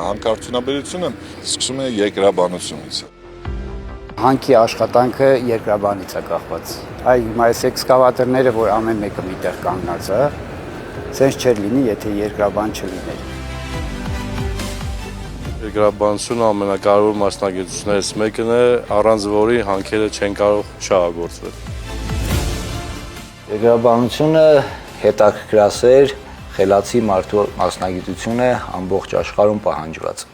Հանքարդյունաբերությունը սկսում է երկրաբանությունից։ Հանքի աշխատանքը երկրաբանից է կախված։ Հիմա այս էքսկավատորները, որ ամեն մեկը միտեղ կանգնած է, սենց չէր լինի, եթե երկրաբան չլիներ։ Երկրաբանությունը ամենակարևոր մասնագիտություններից մեկն է, առանց որի հանքերը չեն կարող շահագործվել։ Երկրաբանությունը հետաքրքրասեր, խելացի մարդու մասնագիտություն է ամբողջ աշխարհում պահանջված։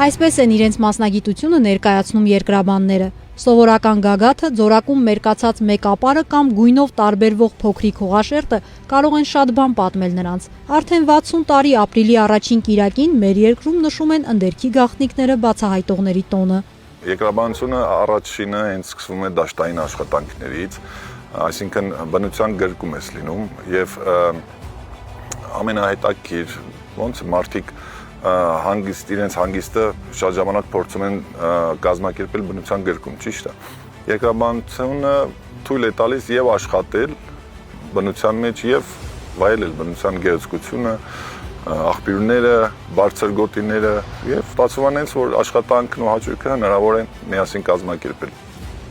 Այսպես են իրենց մասնագիտությունը ներկայացնում երկրաբանները։ Սովորական գագաթը, ձորակում մերկացած մեկ ապարը կամ գույնով տարբերվող փոքրիկ հողաշերտը կարող են շատ բան պատմել նրանց։ Արդեն 60 տարի ապրիլի առաջին կիրակին մեր երկրում նշում են ընդերքի գաղտնիքները բացահայտողների տոնը։ Երկրաբանությունը առաջինը հենց սկսվում է դաշտային աշխատանքներից, այսինքն բնության գրկում ես լինում եւ ամենահետաքրքիր ոնց մարդիկ իրենց հանգիստը շատ ժամանակ փորձում են կազմակերպել բնության գրկում, ճիշտ է։ Երկրաբանությունը թույլ է տալիս եւ աշխատել բնության մեջ եւ վայելել բնության գեղեցկությունը, աղբյուրները, բարձր գոտիները եւ ստացվում է հենց որ աշխատանքն ու հաճույքը հնարավոր է միասին կազմակերպել։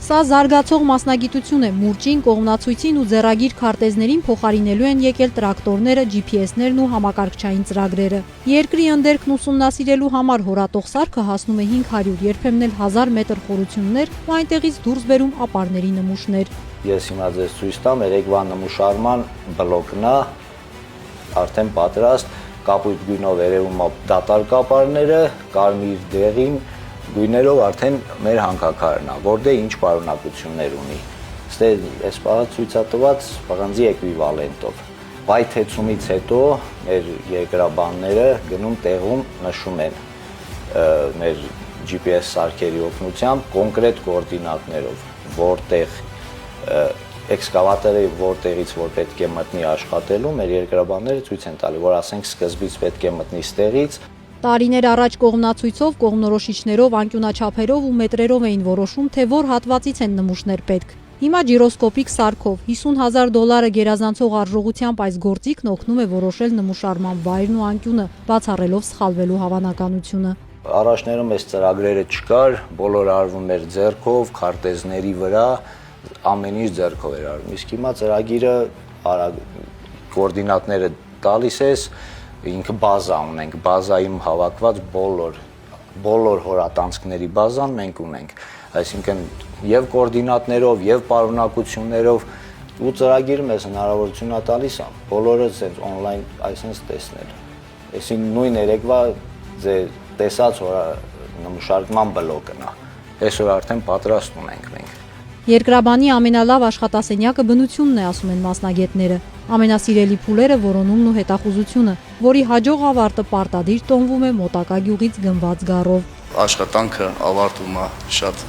Սա զարգացող մասնագիտություն է, մուրճին, կողմնացույցին ու ձեռագիր քարտեզներին փոխարինելու են եկել տրակտորները, GPS-ներն ու համակարգչային ծրագրերը։ Երկրի ընդերքն ուսումնասիրելու համար հորատող սարքը հասնում է 500, երբեմն էլ 1000 մետր խորություններ ու այնտեղից դուրս բերում ապարների նմուշներ։ Ես հիմա ձեզ ցույց տամ երեկվա նմուշարման բլոկն է, արդեն պատրաստ, կապույտ գույնով երևում է դատարկ ապարները, կարմիր դեղին գույներով արդեն մեր հանքաքարն է, որտեղ ինչ պարունակություններ ունի։ Այս պահը ցույց է տված պղնձի էկվիվալենտով։ Բայթեցումից հետո մեր երկրաբանները գնում տեղում նշում են մեր GPS սարքերի օգնությամբ կոնկրետ կոորդինատներով, որտեղ էքսկավատորը որտեղից որ պետք է մտնի աշխատելու, մեր երկրաբանները ցույց են տալի, որ ասենք սկզբից պետք է մտնի ստեղից։ Տարիներ առաջ կողմնացույցով, կողմնորոշիչներով, անկյունաչափերով ու մետրերով էին որոշում, թե որ հատվածից են նմուշներ պետք։ Հիմա գիրոսկոպիկ սարքով $50,000 գերազանցող արժողությամբ այս գործիքն օգնում է որոշել նմուշարման վայրն ու անկյունը, բացառելով սխալվելու հավանականությունը։ Առաջներում այս ծրագրերը չկար, բոլորը արվում էր ձեռքով, քարտեզների վրա, ամեն ինչ ձեռքով էր արվում։ Իսկ հիմա ծրագիրը կոորդինատները տալիս ես, ինքը բազա ունենք, բազայում հավաքված բոլոր հորատանցքների բազան մենք ունենք, այսինքն եւ կոորդինատներով եւ պարունակություններով ու ծրագիրը մեզ հնարավորություն է տալիս բոլորը ցենց on-line այսպես տեսնել։ Այսինքն նույն երեկվա տեսած նմուշարկման բլոկն է։ Այսօր արդեն պատրաստ ունենք մենք։ Երկրաբանի ամենալավ աշխատասենյակը բնությունն է, ասում են մասնագետները։ Ամենասիրելի փուլերը որոնումն ու հետախուզությունը, որի հաջող ավարտը պարտադիր տոնվում է մոտակա գյուղից գնված գառով։ Աշխատանքը ավարտվում է շատ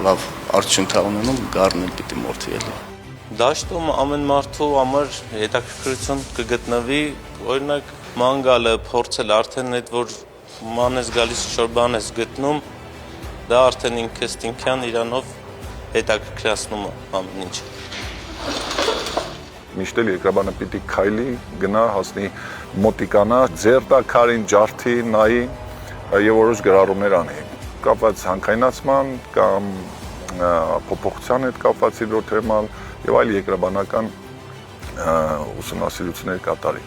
լավ արդյունք ունենում, գառն էլ պիտի մորթի էլի։ Դաշտում ամեն մարդու համար հետաքրքրություն կգտնվի, օրինակ մանգալը փորձել արդեն այդ որ ման ես գալիս շոր բան ես գտնում, դա արդեն ինքնին իրանով հետաքրքրացնում ամեն ինչ։ Միշտ էլ երկրաբանը պիտի քայլի, գնա, հասնի մոտիկանա, ձեռ տա քարին, ջարդի, նայի եւ որոշ գրառումներ անի։ Կապված հանքայնացման կամ փոփոխության հետ կապված հիդրոթերմալ եւ այլ երկրաբանական ուսումնասիրություններ կատարի։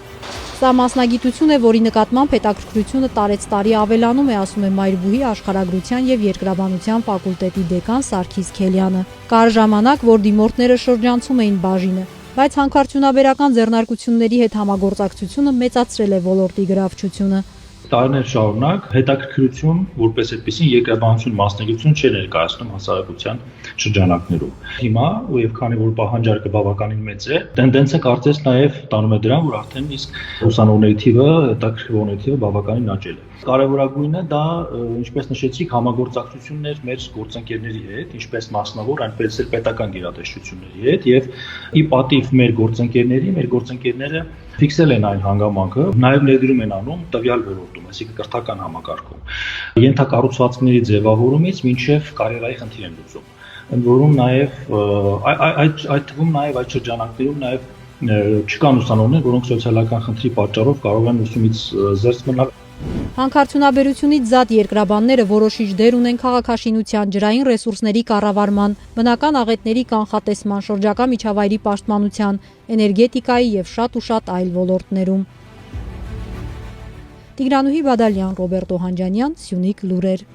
Սա մասնագիտություն է, որի նկատմամբ հետաքրքրությունը տարեցտարի ավելանում է, ասում է Մայրբուհի աշխարհագրության եւ երկրաբանության ֆակուլտետի դեկան Սարգիս Քելյանը։ Կար ժամանակ, որ դիմորդները շրջանցում էին բաժինը, բայց հանքարդյունաբերական ձեռնարկությունների հետ համագործակցությունը մեծացրել է ոլորտի գրավչությունը։ Տարիներ շարունակ հետաքրքրություն որպես այդպեսին երկրաբանություն մասնագիտություն չէր ներկայացնում հասարակության շրջանակներում։ Հիմա եւ քանի որ պահանջարկը բավականին մեծ է, տենդենսը կարծես նաեւ տանում է դրան, որ արդեն իսկ ուսանողների թիվը, հետաքրքրվողների թիվը բավականին աճել է։ Կարևորագույնը դա, ինչպես նշեցիք, համագործակցություններ մեր գործընկերների հետ, ինչպես մասնավոր, այնպես էլ պետական գերատեսչությունների հետ եւ ի պատիվ մեր գործընկերները ֆիքսել են այն հանգամանքը, նաև ներդրում են անում տվյալ ոլորտում, այսինքն կրթական համակարգում։ Ենթակառուցվածքների ձևավորումից մինչև կարիերայի խնդիր են լուծում։ Ընդ որում նաև այդ թվում նաև այդ շրջանակներում նաև չկան ուսանողներ, որոնք սոցիալական խնդրի պատճառով կարող են ուսումից զերծ մնալ։ Հանքարդյունաբերությունից զատ երկրաբանները որոշիչ դեր ունեն քաղաքաշինության, ջրային ռեսուրսների կառավարման, բնական աղետների կանխատեսման, շրջակա միջավայրի պաշտպանության, էներգետիկայի եւ շատ ու շատ այլ ոլորտներում։ Տիգրանուհի Բադալյան, Ռոբերտ Օհանջանյան, Սյունիք լուրեր։